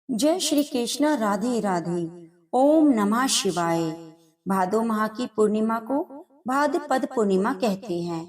जय श्री कृष्ण। राधे राधे। ओम नमः शिवाय। भादो माह की पूर्णिमा को भाद्रपद पूर्णिमा कहते हैं।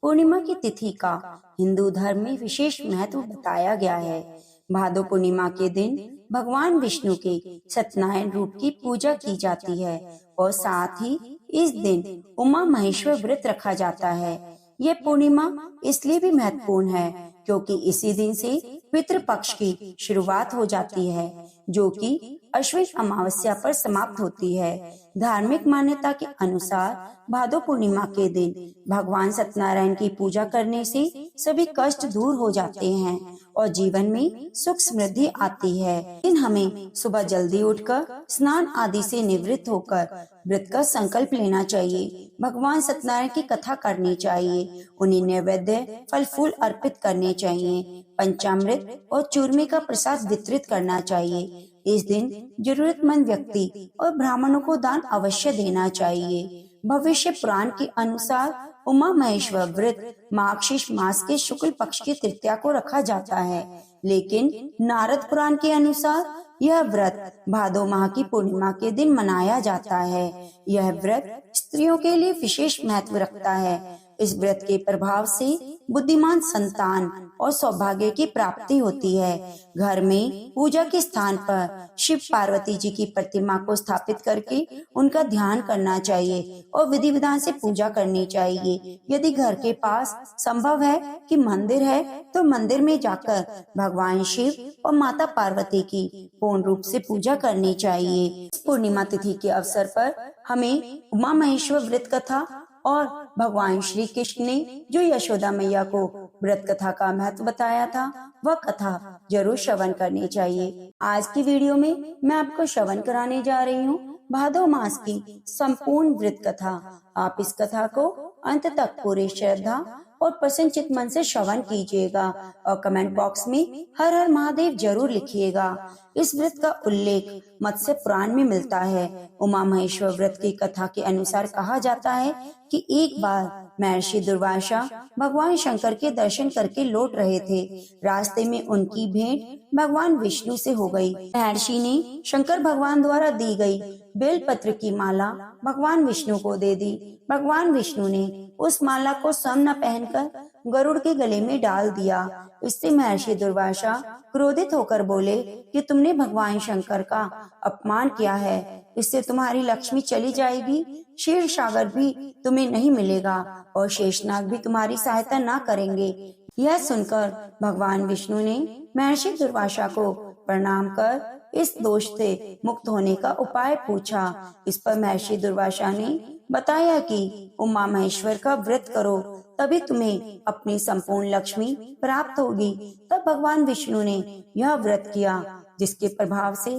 पूर्णिमा की तिथि का हिंदू धर्म में विशेष महत्व बताया गया है। भादो पूर्णिमा के दिन भगवान विष्णु के सत्यनारायण रूप की पूजा की जाती है और साथ ही इस दिन उमा महेश्वर व्रत रखा जाता है। यह पूर्णिमा इसलिए भी महत्वपूर्ण है क्योंकि इसी दिन से पितृ पक्ष की शुरुआत हो जाती है, जो कि अश्विन अमावस्या पर समाप्त होती है। धार्मिक मान्यता के अनुसार भादो पूर्णिमा के दिन भगवान सत्यनारायण की पूजा करने से सभी कष्ट दूर हो जाते हैं और जीवन में सुख समृद्धि आती है। लेकिन हमें सुबह जल्दी उठकर स्नान आदि से निवृत्त होकर व्रत का संकल्प लेना चाहिए। भगवान सत्यनारायण की कथा करनी चाहिए, उन्हें नैवेद्य फल फूल अर्पित करने चाहिए, पंचामृत और चूरमे का प्रसाद वितरित करना चाहिए। इस दिन जरूरतमंद व्यक्ति और ब्राह्मणों को दान अवश्य देना चाहिए। भविष्य पुराण के अनुसार उमा महेश्वर व्रत मार्गशीर्ष मास के शुक्ल पक्ष की तृतीया को रखा जाता है, लेकिन नारद पुराण के अनुसार यह व्रत भादो माह की पूर्णिमा के दिन मनाया जाता है। यह व्रत स्त्रियों के लिए विशेष महत्व रखता है। इस व्रत के प्रभाव से बुद्धिमान संतान और सौभाग्य की प्राप्ति होती है। घर में पूजा के स्थान पर शिव पार्वती जी की प्रतिमा को स्थापित करके उनका ध्यान करना चाहिए और विधि विधान से पूजा करनी चाहिए। यदि घर के पास संभव है कि मंदिर है तो मंदिर में जाकर भगवान शिव और माता पार्वती की पूर्ण रूप से पूजा करनी चाहिए। इस पूर्णिमा तिथि के अवसर पर हमें उमा महेश्वर व्रत कथा और भगवान श्री कृष्ण ने जो यशोदा मैया को व्रत कथा का महत्व बताया था, वह कथा जरूर श्रवण करनी चाहिए। आज की वीडियो में मैं आपको श्रवण कराने जा रही हूँ भादो मास की संपूर्ण व्रत कथा। आप इस कथा को अंत तक पूरी श्रद्धा और प्रसन्न चित्त मन से श्रवण कीजिएगा और कमेंट बॉक्स में हर हर महादेव जरूर लिखिएगा। इस व्रत का उल्लेख मत्स्य पुराण में मिलता है। उमा महेश्वर व्रत की कथा के अनुसार कहा जाता है कि एक बार महर्षि दुर्वासा भगवान शंकर के दर्शन करके लौट रहे थे। रास्ते में उनकी भेंट भगवान विष्णु से हो गई। महर्षि ने शंकर भगवान द्वारा दी गई बेलपत्र की माला भगवान विष्णु को दे दी। भगवान विष्णु ने उस माला को स्वयं न पहनकर गरुड़ के गले में डाल दिया। इससे महर्षि दुर्वासा क्रोधित होकर बोले कि तुमने भगवान शंकर का अपमान किया है, इससे तुम्हारी लक्ष्मी चली जाएगी, क्षीर सागर भी तुम्हें नहीं मिलेगा और शेषनाग भी तुम्हारी सहायता न करेंगे। यह सुनकर भगवान विष्णु ने महर्षि दुर्वासा को प्रणाम कर इस दोष से मुक्त होने का उपाय पूछा। इस पर महर्षि दुर्वासा ने बताया कि उमा महेश्वर का व्रत करो, तभी तुम्हें अपनी संपूर्ण लक्ष्मी प्राप्त होगी। तब भगवान विष्णु ने यह व्रत किया, जिसके प्रभाव से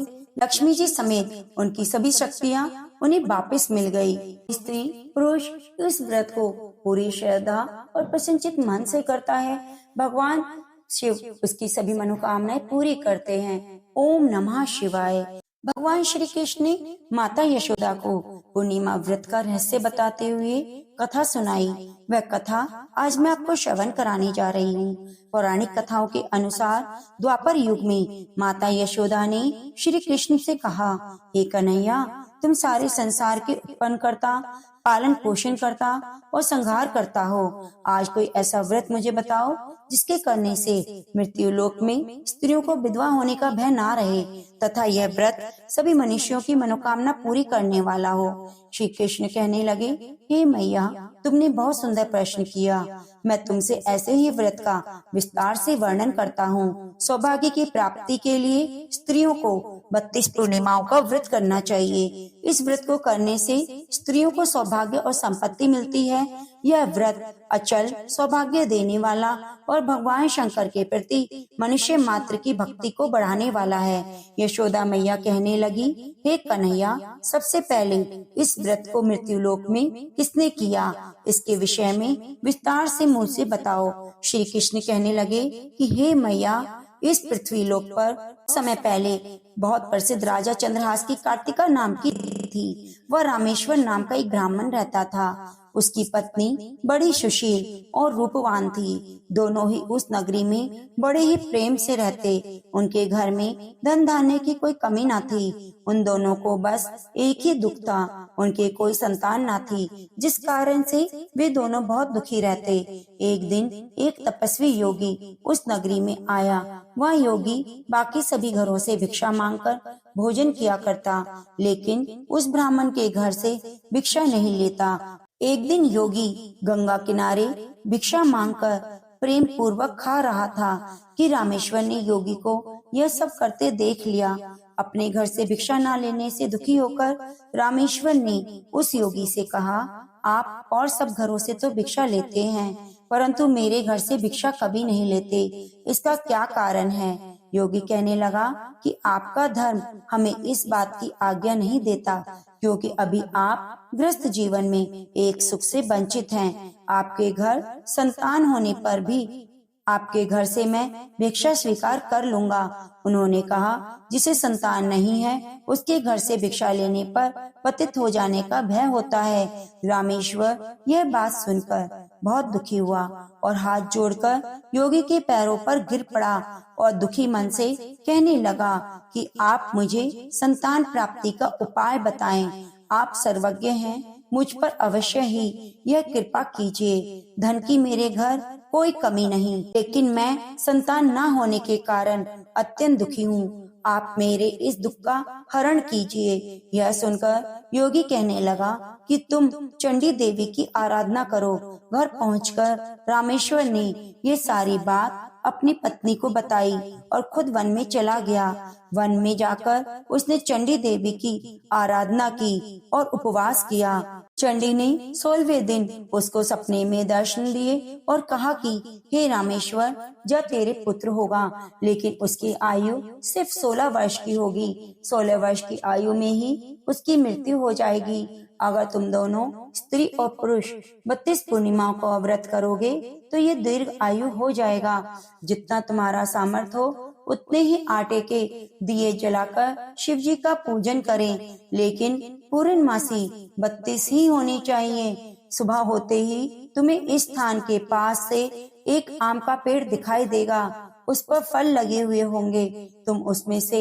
लक्ष्मी जी समेत उनकी सभी शक्तियाँ उन्हें वापस मिल गई। स्त्री पुरुष इस व्रत को पूरी श्रद्धा और प्रसन्नचित मन से करता है। भगवान शिव उसकी सभी मनोकामनाएं पूरी करते हैं। ओम नमः शिवाय। भगवान श्री कृष्ण ने माता यशोदा को पूर्णिमा व्रत का रहस्य बताते हुए कथा सुनाई। वह कथा आज मैं आपको श्रवण कराने जा रही हूँ। पौराणिक कथाओं के अनुसार द्वापर युग में माता यशोदा ने श्री कृष्ण से कहा, हे कन्हैया, तुम सारे संसार के उत्पन्न करता, पालन पोषण करता और संहार करता हो। आज कोई ऐसा व्रत मुझे बताओ जिसके करने से मृत्यु लोक में स्त्रियों को विधवा होने का भय ना रहे तथा यह व्रत सभी मनुष्यों की मनोकामना पूरी करने वाला हो। श्री कृष्ण कहने लगे, हे मैया, तुमने बहुत सुंदर प्रश्न किया। मैं तुमसे ऐसे ही व्रत का विस्तार से वर्णन करता हूँ। सौभाग्य की प्राप्ति के लिए स्त्रियों को 32 पूर्णिमाओं का व्रत करना चाहिए। इस व्रत को करने से स्त्रियों को सौभाग्य और संपत्ति मिलती है। यह व्रत अचल सौभाग्य देने वाला और भगवान शंकर के प्रति मनुष्य मात्र की भक्ति को बढ़ाने वाला है। यशोदा मैया कहने लगी, हे कन्हैया, सबसे पहले इस व्रत को मृत्यु लोक में किसने किया, इसके विषय में विस्तार से मुझसे बताओ। श्री कृष्ण कहने लगे कि हे मैया, इस पृथ्वी लोक पर समय पहले बहुत प्रसिद्ध राजा चंद्रहास की कार्तिका नाम की थी। वह रामेश्वर नाम का एक ब्राह्मण रहता था। उसकी पत्नी बड़ी सुशील और रूपवान थी। दोनों ही उस नगरी में बड़े ही प्रेम से रहते। उनके घर में धन धान्य की कोई कमी न थी। उन दोनों को बस एक ही दुख था, उनके कोई संतान न थी, जिस कारण से वे दोनों बहुत दुखी रहते। एक दिन एक तपस्वी योगी उस नगरी में आया। वह योगी बाकी सभी घरों से भिक्षा मांगकर भोजन किया करता, लेकिन उस ब्राह्मण के घर से भिक्षा नहीं लेता। एक दिन योगी गंगा किनारे भिक्षा मांगकर प्रेम पूर्वक खा रहा था कि रामेश्वर ने योगी को यह सब करते देख लिया। अपने घर से भिक्षा न लेने से दुखी होकर रामेश्वर ने उस योगी से कहा, आप और सब घरों से तो भिक्षा लेते हैं, परंतु मेरे घर से भिक्षा कभी नहीं लेते, इसका क्या कारण है? योगी कहने लगा कि आपका धर्म हमें इस बात की आज्ञा नहीं देता, क्योंकि अभी आप गृहस्थ जीवन में एक सुख से वंचित हैं। आपके घर संतान होने पर भी आपके घर से मैं भिक्षा स्वीकार कर लूंगा। उन्होंने कहा, जिसे संतान नहीं है उसके घर से भिक्षा लेने पर पतित हो जाने का भय होता है। रामेश्वर यह बात सुनकर बहुत दुखी हुआ और हाथ जोड़कर योगी के पैरों पर गिर पड़ा और दुखी मन से कहने लगा कि आप मुझे संतान प्राप्ति का उपाय बताएं। आप सर्वज्ञ हैं, मुझ पर अवश्य ही यह कृपा कीजिए। धन की मेरे घर कोई कमी नहीं, लेकिन मैं संतान न होने के कारण अत्यंत दुखी हूँ। आप मेरे इस दुख का हरण कीजिए। यह सुनकर योगी कहने लगा कि तुम चंडी देवी की आराधना करो। घर पहुंचकर रामेश्वर ने ये सारी बात अपनी पत्नी को बताई और खुद वन में चला गया। वन में जाकर उसने चंडी देवी की आराधना की और उपवास किया। चंडी ने 16वें दिन उसको सपने में दर्शन दिए और कहा कि हे रामेश्वर, जब तेरे पुत्र होगा, लेकिन उसकी आयु सिर्फ 16 वर्ष की होगी। 16 वर्ष की आयु में ही उसकी मृत्यु हो जाएगी। अगर तुम दोनों स्त्री और पुरुष 32 पूर्णिमाओं को व्रत करोगे तो ये दीर्घ आयु हो जाएगा। जितना तुम्हारा सामर्थ्य हो उतने ही आटे के दिए जलाकर शिव जी का पूजन करें, लेकिन पूर्णमासी 32 ही होनी चाहिए। सुबह होते ही तुम्हें इस स्थान के पास से एक आम का पेड़ दिखाई देगा। उस पर फल लगे हुए होंगे। तुम उसमें से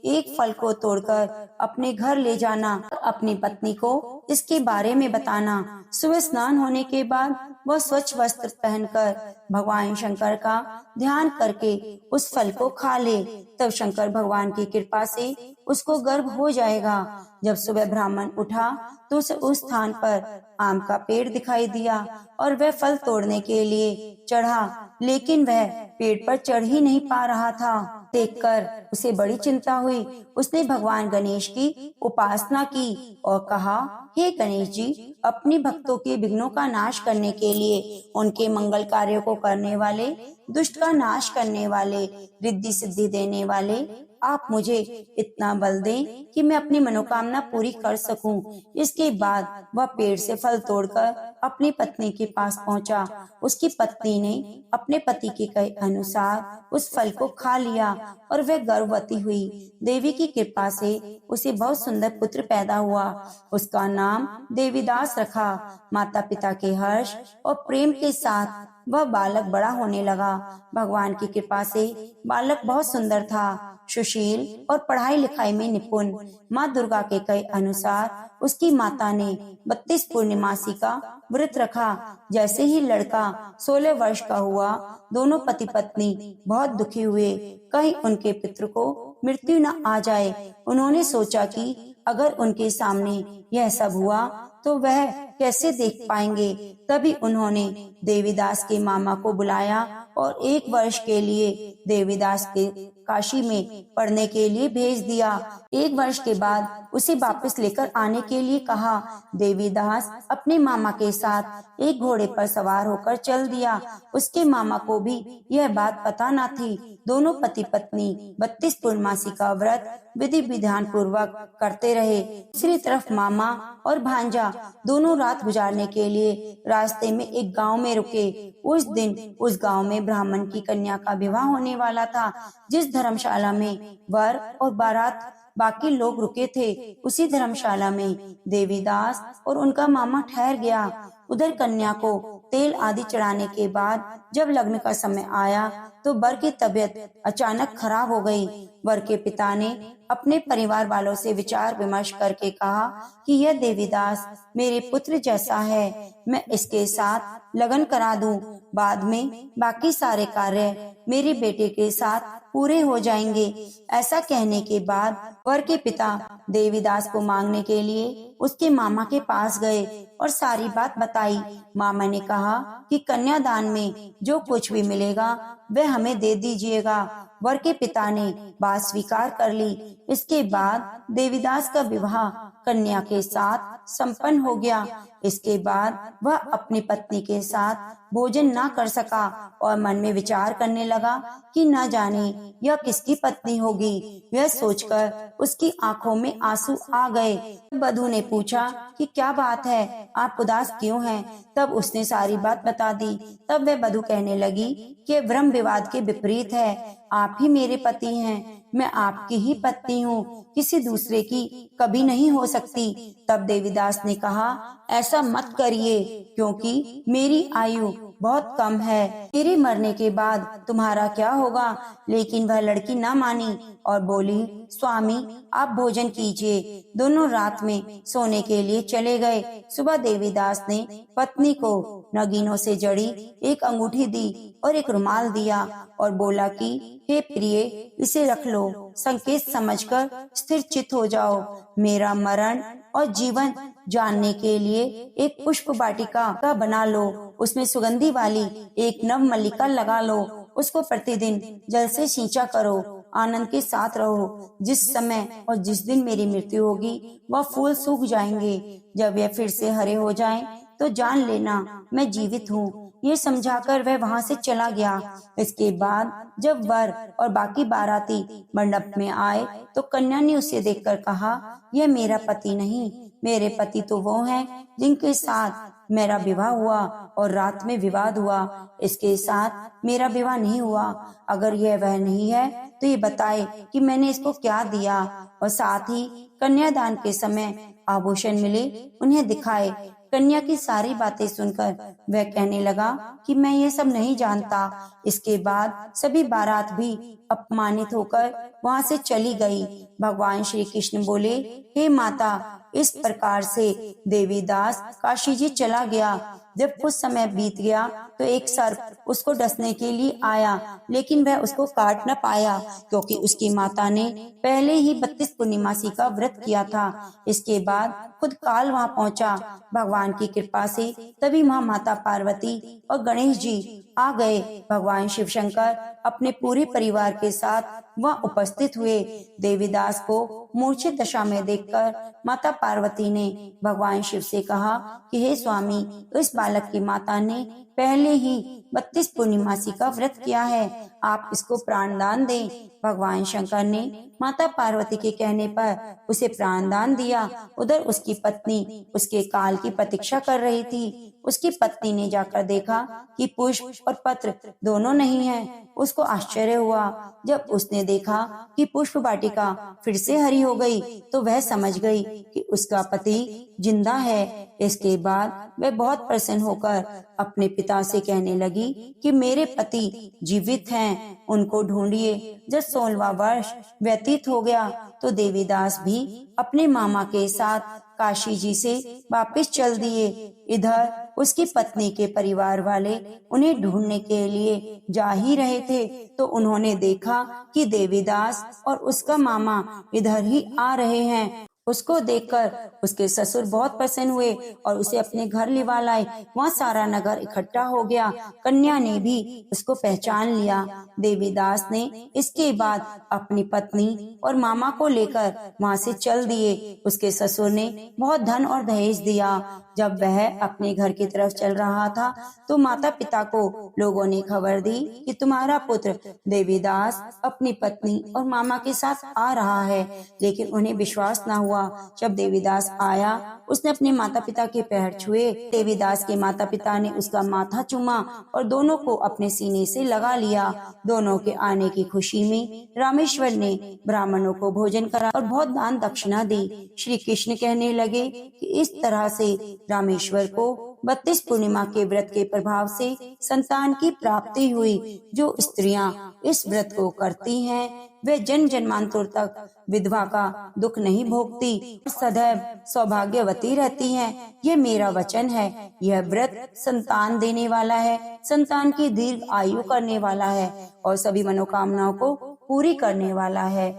एक फल को तोड़कर अपने घर ले जाना। अपनी पत्नी को इसके बारे में बताना। सुबह स्नान होने के बाद वह स्वच्छ वस्त्र पहनकर भगवान शंकर का ध्यान करके उस फल को खा ले। तब शंकर भगवान की कृपा से उसको गर्भ हो जाएगा। जब सुबह ब्राह्मण उठा तो उसे उस स्थान पर आम का पेड़ दिखाई दिया और वह फल तोड़ने के लिए चढ़ा, लेकिन वह पेड़ पर चढ़ ही नहीं पा रहा था। देखकर उसे बड़ी चिंता हुई। उसने भगवान गणेश की उपासना की और कहा, हे गणेश जी, अपने भक्तों के विघ्नों का नाश करने के लिए, उनके मंगल कार्यों को करने वाले, दुष्ट का नाश करने वाले, रिद्धि सिद्धि देने वाले, आप मुझे इतना बल दें कि मैं अपनी मनोकामना पूरी कर सकूं। इसके बाद वह पेड़ से फल तोड़कर अपनी पत्नी के पास पहुंचा। उसकी पत्नी ने अपने पति के कहे अनुसार उस फल को खा लिया और वह गर्भवती हुई। देवी की कृपा से उसे बहुत सुंदर पुत्र पैदा हुआ। उसका नाम देवीदास रखा। माता पिता के हर्ष और प्रेम के साथ वह बालक बड़ा होने लगा। भगवान की कृपा से बालक बहुत सुंदर था, सुशील और पढ़ाई लिखाई में निपुण। माँ दुर्गा के कहे अनुसार उसकी माता ने 32 पूर्णिमासी का व्रत रखा। जैसे ही लड़का 16 वर्ष का हुआ, दोनों पति पत्नी बहुत दुखी हुए, कहीं उनके पुत्र को मृत्यु न आ जाए। उन्होंने सोचा कि अगर उनके सामने यह सब हुआ तो वह कैसे देख पाएंगे। तभी उन्होंने देवीदास के मामा को बुलाया और 1 वर्ष के लिए देवीदास के काशी में पढ़ने के लिए भेज दिया। 1 वर्ष के बाद उसे वापस लेकर आने के लिए कहा। देवीदास अपने मामा के साथ एक घोड़े पर सवार होकर चल दिया। उसके मामा को भी यह बात पता न थी। दोनों पति पत्नी 32 पूर्णमासी का व्रत विधि विधान पूर्वक करते रहे। दूसरी तरफ मामा और भांजा दोनों रात गुजारने के लिए रास्ते में एक गांव में रुके। उस दिन उस गांव में ब्राह्मण की कन्या का विवाह होने वाला था। जिस धर्मशाला में वर और बारात बाकी लोग रुके थे, उसी धर्मशाला में देवीदास और उनका मामा ठहर गया। उधर कन्या को तेल आदि चढ़ाने के बाद जब लग्न का समय आया तो वर की तबीयत अचानक खराब हो गई। वर के पिता ने अपने परिवार वालों से विचार विमर्श करके कहा कि यह देवीदास मेरे पुत्र जैसा है, मैं इसके साथ लगन करा दूं। बाद में बाकी सारे कार्य मेरे बेटे के साथ पूरे हो जाएंगे। ऐसा कहने के बाद वर के पिता देवीदास को मांगने के लिए उसके मामा के पास गए और सारी बात बताई। मामा ने कहा कि कन्यादान में जो कुछ भी मिलेगा वह हमें दे दीजिएगा। वर के पिता ने बात स्वीकार कर ली। इसके बाद देवीदास का विवाह कन्या के साथ संपन्न हो गया। इसके बाद वह अपनी पत्नी के साथ भोजन न कर सका और मन में विचार करने लगा कि न जाने यह किसकी पत्नी होगी। यह सोचकर उसकी आंखों में आंसू आ गए। वधू ने पूछा कि क्या बात है, आप उदास क्यों हैं? तब उसने सारी बात बता दी। तब वह वधू कहने लगी कि ब्रह्म विवाद के विपरीत है, आप ही मेरे पति हैं, मैं आपकी ही पत्नी हूँ, किसी दूसरे की कभी नहीं हो सकती। तब देवीदास ने कहा, ऐसा मत करिए, क्योंकि मेरी आयु बहुत कम है, मेरे मरने के बाद तुम्हारा क्या होगा। लेकिन वह लड़की न मानी और बोली, स्वामी आप भोजन कीजिए। दोनों रात में सोने के लिए चले गए। सुबह देवीदास ने पत्नी को नगीनों से जड़ी एक अंगूठी दी और एक रुमाल दिया और बोला कि हे प्रिय, इसे रख लो, संकेत समझकर स्थिर चित्त हो जाओ। मेरा मरण और जीवन जानने के लिए एक पुष्प वाटिका का बना लो, उसमें सुगंधी वाली एक नव मल्लिका लगा लो, उसको प्रतिदिन जल से सींचा करो, आनंद के साथ रहो। जिस समय और जिस दिन मेरी मृत्यु होगी वह फूल सूख जाएंगे। जब यह फिर से हरे हो जाएं, तो जान लेना मैं जीवित हूँ। ये समझाकर वह वहाँ से चला गया। इसके बाद जब वर और बाकी बाराती मंडप में आए तो कन्या ने उसे देखकर कहा, यह मेरा पति नहीं, मेरे पति तो वो हैं जिनके साथ मेरा विवाह हुआ और रात में विवाद हुआ। इसके साथ मेरा विवाह नहीं हुआ। अगर यह वह नहीं है तो ये बताए कि मैंने इसको क्या दिया, और साथ ही कन्यादान के समय आभूषण मिले उन्हें दिखाए। कन्या की सारी बातें सुनकर वह कहने लगा कि मैं ये सब नहीं जानता। इसके बाद सभी बारात भी अपमानित होकर वहाँ से चली गई। भगवान श्री कृष्ण बोले, हे माता, इस प्रकार से देवीदास काशी जी चला गया। जब कुछ समय बीत गया तो एक सर्प उसको डसने के लिए आया, लेकिन वह उसको काट न पाया, क्योंकि उसकी माता ने पहले ही 32 पूर्णिमासी का व्रत किया था। इसके बाद खुद काल वहाँ पहुँचा। भगवान की कृपा से तभी वहाँ माता पार्वती और गणेश जी आ गए। भगवान शिव शंकर अपने पूरे परिवार के साथ वहाँ उपस्थित हुए। देवीदास को मूर्छित दशा में देखकर माता पार्वती ने भगवान शिव से कहा कि हे स्वामी, इस बालक की माता ने पहले ही 32 पूर्णिमासी का व्रत किया है, आप इसको प्राणदान दें। भगवान शंकर ने माता पार्वती के कहने पर उसे प्राणदान दिया। उधर उसकी पत्नी उसके काल की प्रतीक्षा कर रही थी। उसकी पत्नी ने जाकर देखा कि पुष्प और पत्र दोनों नहीं हैं। उसको आश्चर्य हुआ। जब उसने देखा कि पुष्प वाटिका फिर से हरी हो गई तो वह समझ गई कि उसका पति जिंदा है। इसके बाद वह बहुत प्रसन्न होकर अपने पिता से कहने लगी कि मेरे पति जीवित हैं, उनको ढूंढिए। जब 16वां वर्ष व्यतीत हो गया तो देवीदास भी अपने मामा के साथ काशी जी से वापस चल दिए। इधर उसकी पत्नी के परिवार वाले उन्हें ढूंढने के लिए जा ही रहे थे तो उन्होंने देखा कि देवीदास और उसका मामा इधर ही आ रहे हैं। उसको देखकर उसके ससुर बहुत प्रसन्न हुए और उसे अपने घर लिवा लाए। वहाँ सारा नगर इकट्ठा हो गया। कन्या ने भी उसको पहचान लिया। देवीदास ने इसके बाद अपनी पत्नी और मामा को लेकर वहाँ से चल दिए। उसके ससुर ने बहुत धन और दहेज दिया। जब वह अपने घर की तरफ चल रहा था तो माता पिता को लोगों ने खबर दी कि तुम्हारा पुत्र देवीदास अपनी पत्नी और मामा के साथ आ रहा है, लेकिन उन्हें विश्वास न हुआ। हुआ। जब देवीदास आया, उसने अपने माता पिता के पैर छुए। देवीदास के माता पिता ने उसका माथा चूमा और दोनों को अपने सीने से लगा लिया। दोनों के आने की खुशी में रामेश्वर ने ब्राह्मणों को भोजन करा और बहुत दान दक्षिणा दी। श्री कृष्ण कहने लगे कि इस तरह से रामेश्वर को 32 पूर्णिमा के व्रत के प्रभाव से संतान की प्राप्ति हुई। जो स्त्रियां इस व्रत को करती हैं, वे जन्म जन्मांतर तक विधवा का दुख नहीं भोगती और सदैव सौभाग्यवती रहती हैं। ये मेरा वचन है। यह व्रत संतान देने वाला है, संतान की दीर्घ आयु करने वाला है और सभी मनोकामनाओं को पूरी करने वाला है।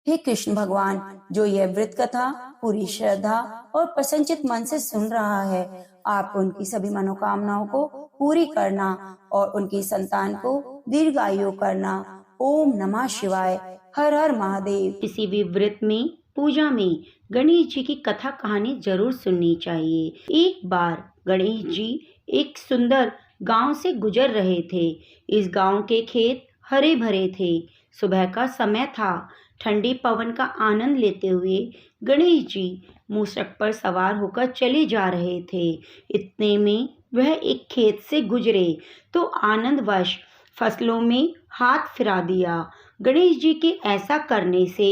हे कृष्ण भगवान, जो यह व्रत कथा पूरी श्रद्धा और प्रसन्नचित मन से सुन रहा है, आप उनकी सभी मनोकामनाओं को पूरी करना और उनकी संतान को दीर्घायु करना। ओम नमः शिवाय। हर हर महादेव। किसी भी व्रत में, पूजा में गणेश जी की कथा कहानी जरूर सुननी चाहिए। एक बार गणेश जी एक सुंदर गांव से गुजर रहे थे। इस गांव के खेत हरे भरे थे। सुबह का समय था। ठंडी पवन का आनंद लेते हुए गणेश जी मूषक पर सवार होकर चले जा रहे थे। इतने में वह एक खेत से गुजरे तो आनंदवश फसलों में हाथ फिरा दिया। गणेश जी के ऐसा करने से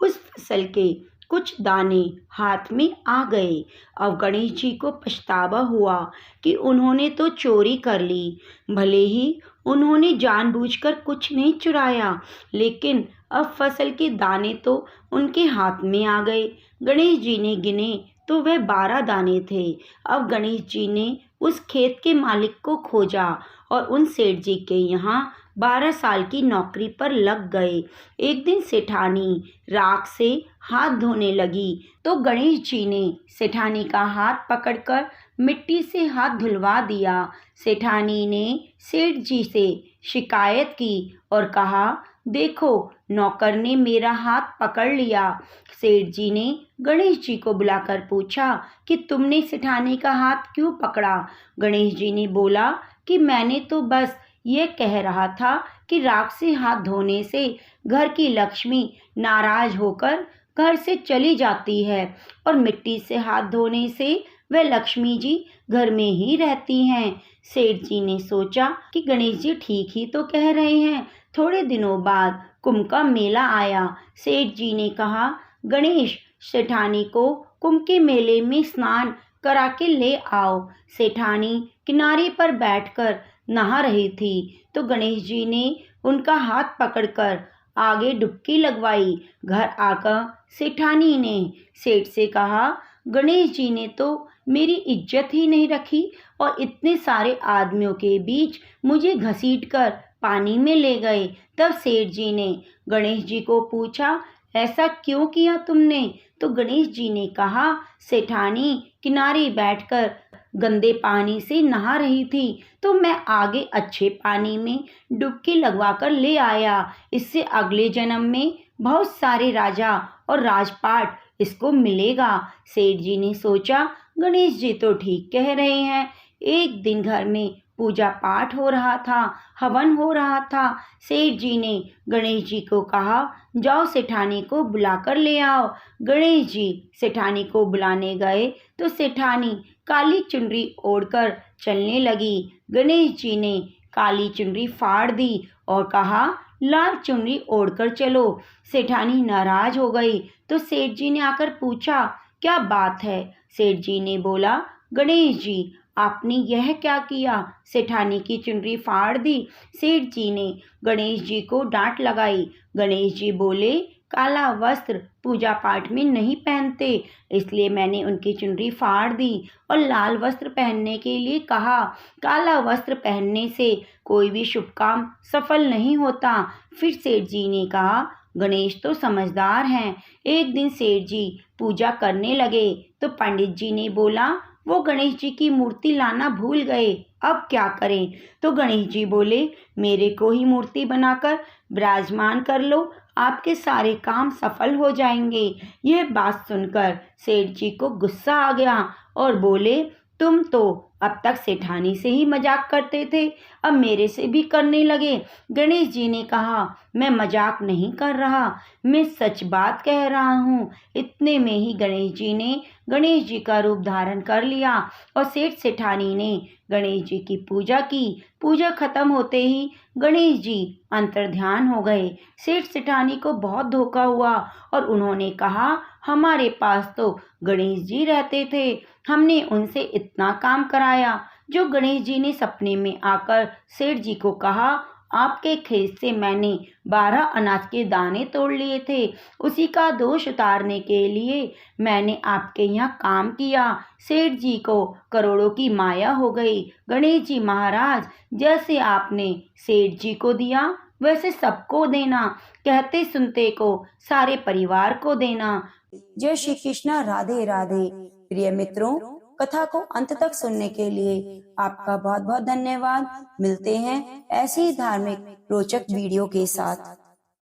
उस फसल के कुछ दाने हाथ में आ गए। अब गणेश जी को पछतावा हुआ कि उन्होंने तो चोरी कर ली। भले ही उन्होंने जानबूझकर कुछ नहीं चुराया, लेकिन अब फसल के दाने तो उनके हाथ में आ गए। गणेश जी ने गिने तो वह 12 दाने थे। अब गणेश जी ने उस खेत के मालिक को खोजा और उन सेठ जी के यहाँ 12 साल की नौकरी पर लग गए। एक दिन सेठानी राख से हाथ धोने लगी तो गणेश जी ने सेठानी का हाथ पकड़कर मिट्टी से हाथ धुलवा दिया। सेठानी ने सेठ जी से शिकायत की और कहा, देखो, नौकर ने मेरा हाथ पकड़ लिया। सेठ जी ने गणेश जी को बुलाकर पूछा कि तुमने सेठानी का हाथ क्यों पकड़ा? गणेश जी ने बोला कि मैंने तो बस ये कह रहा था कि राख से हाथ धोने से घर की लक्ष्मी नाराज होकर घर से चली जाती है और मिट्टी से हाथ धोने से वह लक्ष्मी जी घर में ही रहती हैं। सेठ जी ने सोचा कि गणेश जी ठीक ही तो कह रहे हैं। थोड़े दिनों बाद कुंभ का मेला आया। सेठ जी ने कहा, गणेश, सेठानी को कुंभ के मेले में स्नान करा के ले आओ। सेठानी किनारे पर बैठकर नहा रही थी तो गणेश जी ने उनका हाथ पकड़कर आगे डुबकी लगवाई। घर आकर सेठानी ने सेठ से कहा, गणेश जी ने तो मेरी इज्जत ही नहीं रखी और इतने सारे आदमियों के बीच मुझे घसीटकर पानी में ले गए। तब सेठ जी ने गणेश जी को पूछा, ऐसा क्यों किया तुमने? तो गणेश जी ने कहा, सेठानी किनारे बैठकर गंदे पानी से नहा रही थी तो मैं आगे अच्छे पानी में डुबकी लगवाकर ले आया। इससे अगले जन्म में बहुत सारे राजा और राजपाट इसको मिलेगा। सेठ जी ने सोचा, गणेश जी तो ठीक कह रहे हैं। एक दिन घर में पूजा पाठ हो रहा था, हवन हो रहा था। सेठ जी ने गणेश जी को कहा, जाओ सेठानी को बुलाकर ले आओ। गणेश जी सेठानी को बुलाने गए तो सेठानी काली चुनरी ओढ़कर चलने लगी। गणेश जी ने काली चुनरी फाड़ दी और कहा, लाल चुनरी ओढ़कर चलो। सेठानी नाराज हो गई तो सेठ जी ने आकर पूछा, क्या बात है? सेठ जी ने बोला, गणेश जी, आपने यह क्या किया? सेठानी की चुनरी फाड़ दी। सेठ जी ने गणेश जी को डांट लगाई। गणेश जी बोले, काला वस्त्र पूजा पाठ में नहीं पहनते, इसलिए मैंने उनकी चुनरी फाड़ दी और लाल वस्त्र पहनने के लिए कहा। काला वस्त्र पहनने से कोई भी शुभ काम सफल नहीं होता। फिर सेठ जी ने कहा, गणेश तो समझदार हैं। एक दिन सेठ जी पूजा करने लगे तो पंडित जी ने बोला, वो गणेश जी की मूर्ति लाना भूल गए, अब क्या करें? तो गणेश जी बोले, मेरे को ही मूर्ति बनाकर विराजमान कर लो, आपके सारे काम सफल हो जाएंगे। यह बात सुनकर सेठ जी को गुस्सा आ गया और बोले, तुम तो अब तक सेठानी से ही मजाक करते थे, अब मेरे से भी करने लगे। गणेश जी ने कहा, मैं मजाक नहीं कर रहा, मैं सच बात कह रहा हूँ। इतने में ही गणेश जी ने गणेश जी का रूप धारण कर लिया और सेठ सेठानी ने गणेश जी की पूजा की। पूजा खत्म होते ही गणेश जी अंतर्ध्यान हो गए। सेठ सेठानी को बहुत धोखा हुआ और उन्होंने कहा, हमारे पास तो गणेश जी रहते थे, हमने उनसे इतना काम कराया। जो गणेश जी ने सपने में आकर सेठ जी को कहा, आपके खेत से मैंने 12 अनाज के दाने तोड़ लिए थे, उसी का दोष उतारने के लिए मैंने आपके यहाँ काम किया। सेठ जी को करोड़ों की माया हो गई। गणेश जी महाराज, जैसे आपने सेठ जी को दिया वैसे सबको देना, कहते सुनते को सारे परिवार को देना। जय श्री कृष्णा। राधे राधे। प्रिय मित्रों, कथा को अंत तक सुनने के लिए आपका बहुत बहुत धन्यवाद। मिलते हैं ऐसी ही धार्मिक रोचक वीडियो के साथ।